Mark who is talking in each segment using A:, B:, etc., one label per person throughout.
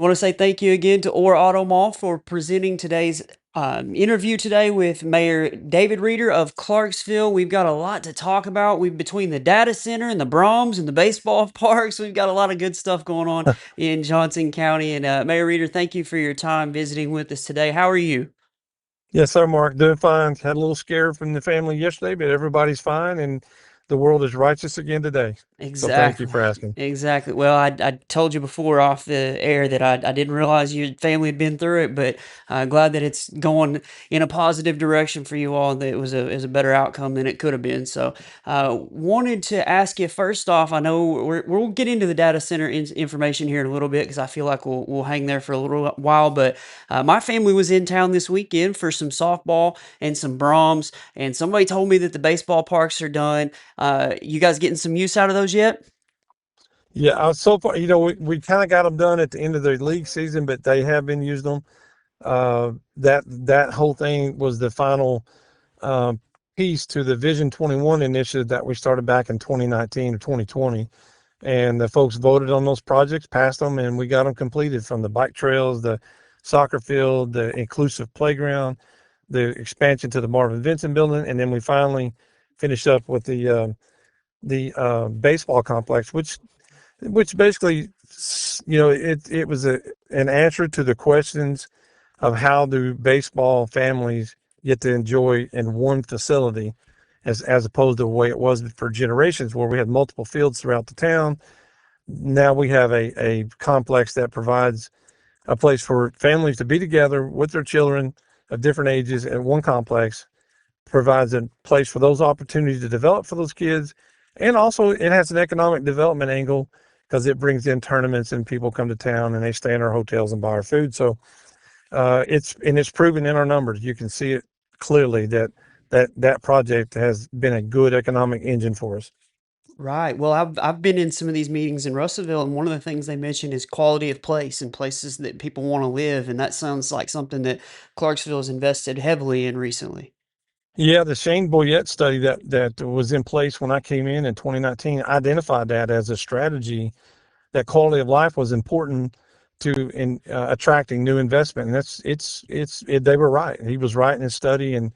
A: want to say thank you again to Or Auto Mall for presenting today's interview today with Mayor David Rieder of Clarksville. We've got a lot to talk about. We've between the data center and the Braums and the baseball parks. We've got a lot of good stuff going on in Johnson County. And Mayor Rieder, thank you for your time visiting with us today. How are you?
B: Yes, sir, Mark. Doing fine. Had a little scare from the family yesterday, but everybody's fine, and the world is righteous again today. So thank you
A: Exactly.
B: for asking.
A: Exactly. Well, I told you before off the air that I didn't realize your family had been through it, but glad that it's going in a positive direction for you all, and that it was a better outcome than it could have been. So, wanted to ask you first off. I know we'll get into the data center information here in a little bit because I feel like we'll hang there for a little while. But my family was in town this weekend for some softball and some Brahms, and somebody told me that the baseball parks are done. You guys getting some use out of those yet?
B: Yeah, so far, we kind of got them done at the end of the league season, but they have been using them. That whole thing was the final uh, piece to the Vision 21 initiative that we started back in 2019 or 2020. And the folks voted on those projects, passed them, and we got them completed from the bike trails, the soccer field, the inclusive playground, the expansion to the Marvin Vincent building, and then we finally finished up with the baseball complex, which basically, it was an answer to the questions of how do baseball families get to enjoy in one facility, as opposed to the way it was for generations, where we had multiple fields throughout the town. Now we have a complex that provides a place for families to be together with their children of different ages at one complex, provides a place for those opportunities to develop for those kids. And also it has an economic development angle because it brings in tournaments and people come to town and they stay in our hotels and buy our food. So it's proven in our numbers. You can see it clearly that project has been a good economic engine for us.
A: Right. Well, I've been in some of these meetings in Russellville, and one of the things they mention is quality of place and places that people want to live, and that sounds like something that Clarksville has invested heavily in recently.
B: Yeah, the Shane Boyette study that was in place when I came in 2019 identified that as a strategy, that quality of life was important to in attracting new investment. And they were right. He was right in his study, and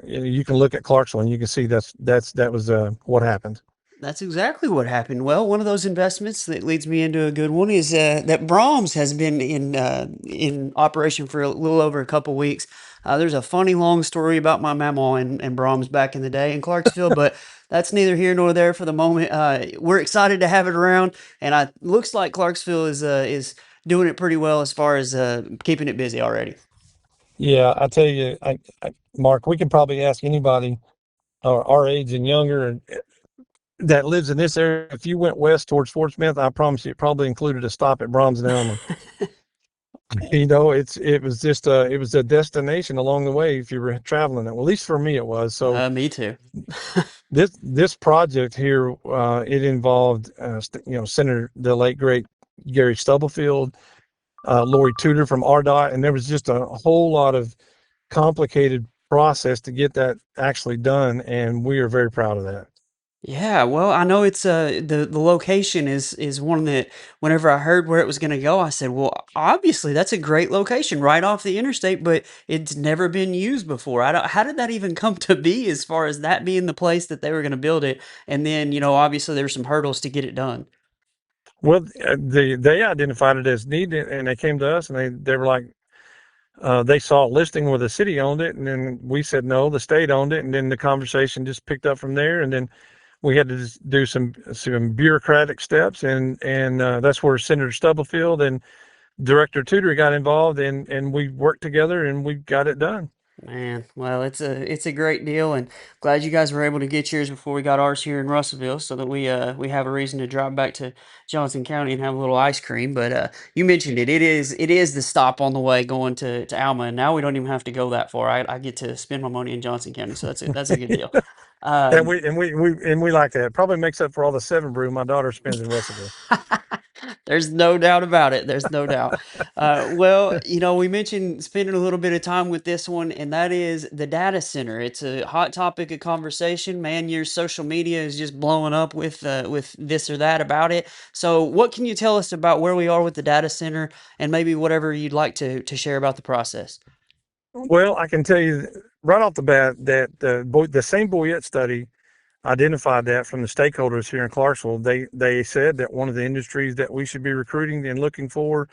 B: you can look at Clarksville and you can see that was what happened.
A: That's exactly what happened. Well, one of those investments that leads me into a good one is that Brahms has been in operation for a little over a couple weeks. There's a funny long story about my mama and Brahms back in the day in Clarksville, but that's neither here nor there for the moment. We're excited to have it around, and looks like Clarksville is doing it pretty well as far as keeping it busy already.
B: Yeah, I tell you, Mark, we could probably ask anybody our age and younger that lives in this area. If you went west towards Fort Smith, I promise you, it probably included a stop at Brahms and Elman. It was a destination along the way if you were traveling it. Well, at least for me it was. So
A: Me too.
B: this project here, it involved Senator, the late great Gary Stubblefield, Lori Tudor from RDOT, and there was just a whole lot of complicated process to get that actually done, and we are very proud of that.
A: Yeah, well, I know it's the location is one that whenever I heard where it was going to go, I said, "Well, obviously that's a great location right off the interstate, but it's never been used before." I don't, how did that even come to be as far as that being the place that they were going to build it? And then, obviously there's some hurdles to get it done.
B: Well, they identified it as needed, and they came to us, and they were like, they saw a listing where the city owned it, and then we said no, the state owned it, and then the conversation just picked up from there, and then we had to just do some bureaucratic steps, and that's where Senator Stubblefield and Director Tudor got involved, and we worked together, and we got it done.
A: Man, well, it's a great deal, and glad you guys were able to get yours before we got ours here in Russellville, so that we have a reason to drive back to Johnson County and have a little ice cream. But you mentioned it; it is the stop on the way going to Alma, and now we don't even have to go that far. I get to spend my money in Johnson County, so that's a good deal.
B: And
A: Um,
B: we like that. Probably makes up for all the seven brew my daughter spends in Russellville.
A: There's no doubt about it. There's no doubt. Well, we mentioned spending a little bit of time with this one, and that is the data center. It's a hot topic of conversation. Man, your social media is just blowing up with this or that about it. So, what can you tell us about where we are with the data center, and maybe whatever you'd like to share about the process?
B: Well, I can tell you right off the bat that the same Boyette study identified that from the stakeholders here in Clarksville. They said that one of the industries that we should be recruiting and looking for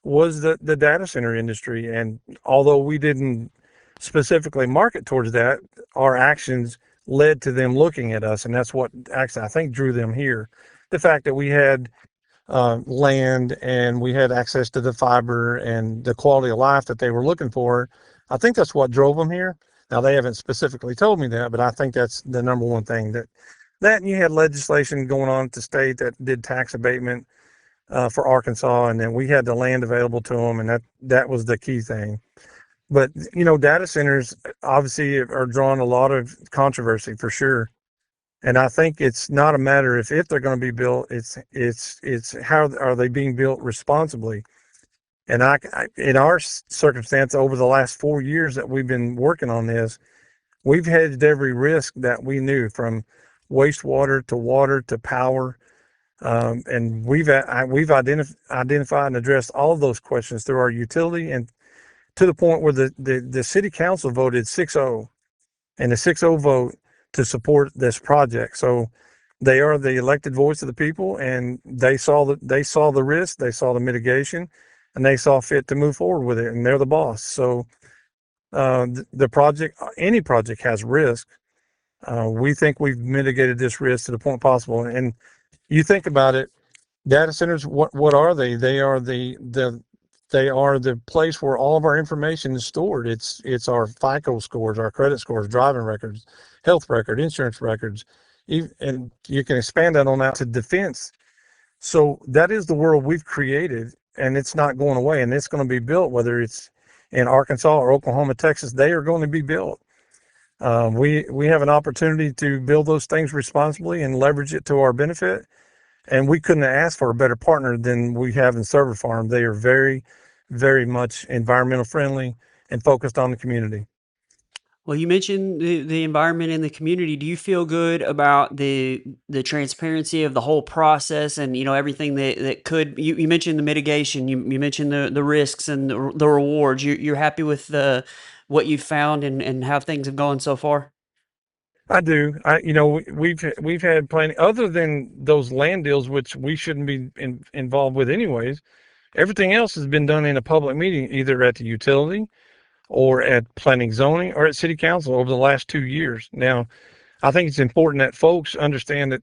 B: was the data center industry. And although we didn't specifically market towards that, our actions led to them looking at us, and that's what actually I think drew them here. The fact that we had land and we had access to the fiber and the quality of life that they were looking for. I think that's what drove them here. Now they haven't specifically told me that, but I think that's the number one thing that and you had legislation going on at the state that did tax abatement for Arkansas, and then we had the land available to them, and that was the key thing. But data centers obviously are drawing a lot of controversy for sure. And I think it's not a matter of if they're going to be built. It's how are they being built responsibly. And in our circumstance, over the last 4 years that we've been working on this, we've hedged every risk that we knew, from wastewater to water to power, and we've identified and addressed all of those questions through our utility, and to the point where the city council voted 6-0, and a 6-0 vote to support this project. So they are the elected voice of the people, and they saw the risk, they saw the mitigation, and they saw fit to move forward with it. And they're the boss. So the project, any project, has risk. We think we've mitigated this risk to the point possible. And you think about it, data centers, what are they? They are the place where all of our information is stored. It's our FICO scores, our credit scores, driving records, health record, insurance records, and you can expand that on out to defense. So that is the world we've created, and it's not going away, and it's going to be built, whether it's in Arkansas or Oklahoma, Texas. They are going to be built. We have an opportunity to build those things responsibly and leverage it to our benefit. And we couldn't have asked for a better partner than we have in Server Farm. They are very, very much environmental friendly and focused on the community.
A: Well, you mentioned the environment and the community. Do you feel good about the transparency of the whole process, and everything that could? You mentioned the mitigation. You mentioned the risks and the rewards. You're happy with the what you found and how things have gone so far?
B: I do. We've had plenty, other than those land deals, which we shouldn't be involved with anyways. Everything else has been done in a public meeting, either at the utility or at planning zoning or at city council over the last 2 years. Now, I think it's important that folks understand that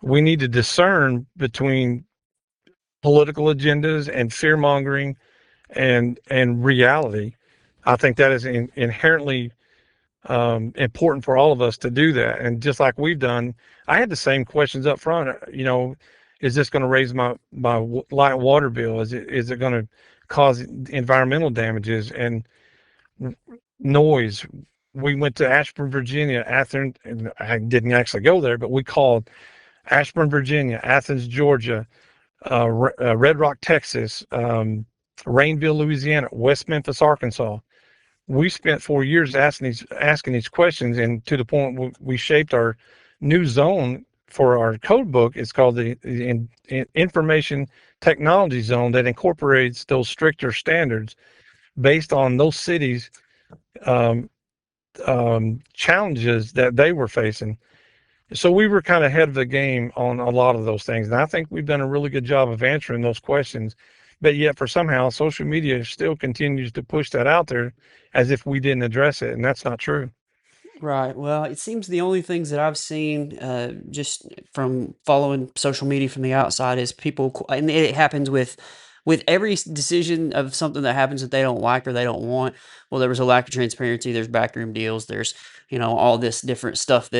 B: we need to discern between political agendas and fear mongering and reality. I think that is inherently important for all of us to do that. And just like we've done, I had the same questions up front. Is this going to raise my light water bill? Is it going to cause environmental damages and noise? We went to Ashburn, Virginia, Athens, and I didn't actually go there, but we called Ashburn, Virginia, Athens, Georgia, Red Rock, Texas, Rainville, Louisiana, West Memphis, Arkansas. We spent 4 years asking these questions, and to the point we shaped our new zone for our code book. It's called the Information Technology Zone, that incorporates those stricter standards based on those cities' um, challenges that they were facing. So we were kind of ahead of the game on a lot of those things. And I think we've done a really good job of answering those questions. But yet, for somehow, social media still continues to push that out there as if we didn't address it. And that's not true.
A: Right. Well, it seems the only things that I've seen, just from following social media from the outside, is and it happens with every decision of something that happens that they don't like or they don't want. Well, there was a lack of transparency. There's backroom deals. There's all this different stuff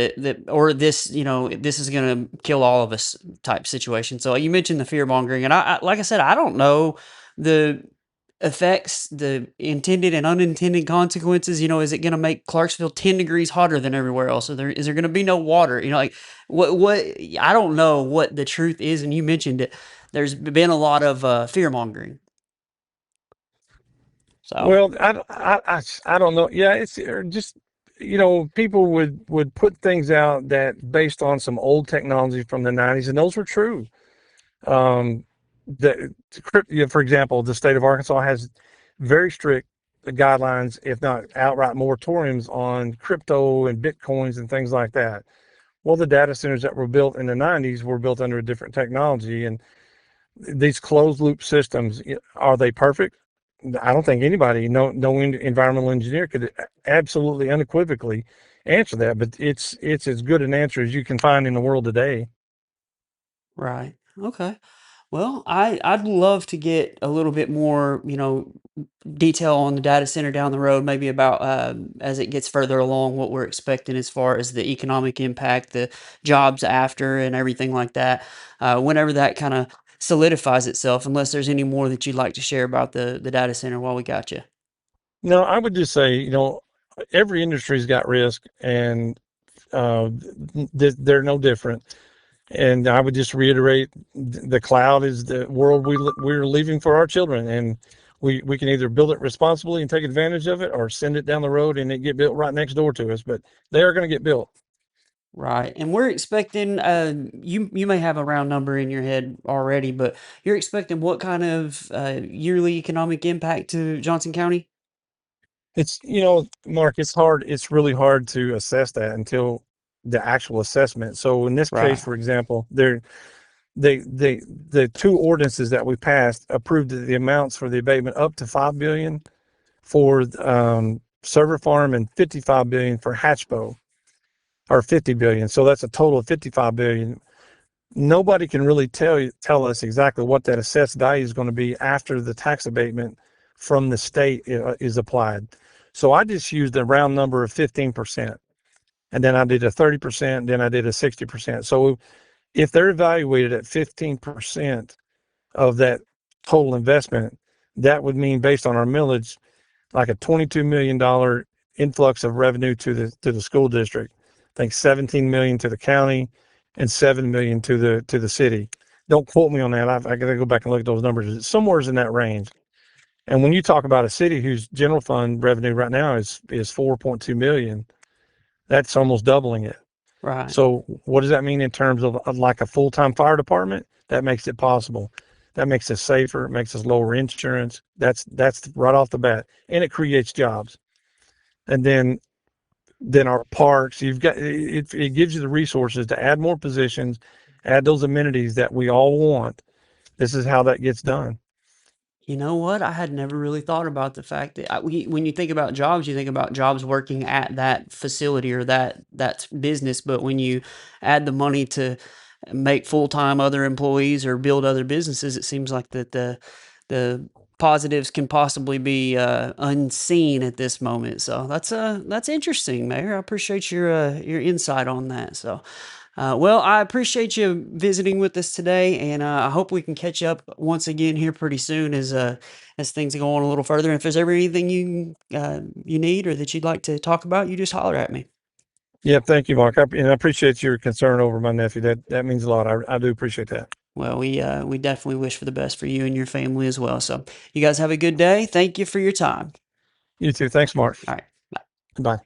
A: or this this is going to kill all of us type situation. So you mentioned the fear mongering, and like I said, I don't know the effects, the intended and unintended consequences. Is it going to make Clarksville 10 degrees hotter than everywhere else? Is there going to be no water? Like what I don't know what the truth is, and you mentioned it. there's been a lot of fear mongering. So
B: Well, I don't know. Yeah, it's just, people would put things out that based on some old technology from the 90s, and those were true. Um, for example, the state of Arkansas has very strict guidelines, if not outright moratoriums, on crypto and bitcoins and things like that. Well, the data centers that were built in the 90s were built under a different technology, and these closed loop systems, are they perfect? I don't think anybody, no environmental engineer could absolutely unequivocally answer that, but it's as good an answer as you can find in the world today.
A: right, okay. Well, I'd love to get a little bit more, detail on the data center down the road, maybe about as it gets further along, what we're expecting as far as the economic impact, the jobs after, and everything like that. Whenever that kind of solidifies itself, unless there's any more that you'd like to share about the data center while we got you.
B: No, I would just say, every industry's got risk, and uh, they're no different. And I would just reiterate, the cloud is the world we're leaving for our children, and we can either build it responsibly and take advantage of it, or send it down the road and it get built right next door to us. But they are going to get built.
A: Right, and we're expecting. You may have a round number in your head already, but you're expecting what kind of yearly economic impact to Johnson County?
B: It's, Mark, it's really hard to assess that until the actual assessment. So in this case,
A: Right,
B: for example, the two ordinances that we passed approved the amounts for the abatement up to 5 billion for server farm, and 55 billion for Hatchbow, or 50 billion. So that's a total of 55 billion. Nobody can really tell us exactly what that assessed value is going to be after the tax abatement from the state is applied. So I just used a round number of 15%, and then I did a 30%, then I did a 60%. So if they're evaluated at 15% of that total investment, that would mean, based on our millage, like a $22 million influx of revenue to the school district. I think 17 million to the county, and 7 million to the city. Don't quote me on that. I got to go back and look at those numbers. It's somewhere's in that range. And when you talk about a city whose general fund revenue right now is 4.2 million, that's almost doubling it.
A: right.
B: So what does that mean in terms of like a full-time fire department? That makes it possible. That makes us safer. It makes us lower insurance. That's right off the bat, and it creates jobs. And then our parks, you've got it gives you the resources to add more positions, add those amenities that we all want. This is how that gets done.
A: You know what? I had never really thought about the fact that when you think about jobs, you think about jobs working at that facility or that business. But when you add the money to make full time other employees or build other businesses, it seems like that the positives can possibly be unseen at this moment. So that's interesting, Mayor. I appreciate your insight on that. So. Well, I appreciate you visiting with us today, and I hope we can catch up once again here pretty soon as things go on a little further. And if there's ever anything you need or that you'd like to talk about, you just holler at me.
B: Yeah, thank you, Mark. And I appreciate your concern over my nephew. That means a lot. I do appreciate that.
A: Well, we definitely wish for the best for you and your family as well. So, you guys have a good day. Thank you for your time.
B: You too. Thanks, Mark.
A: All right.
B: Bye.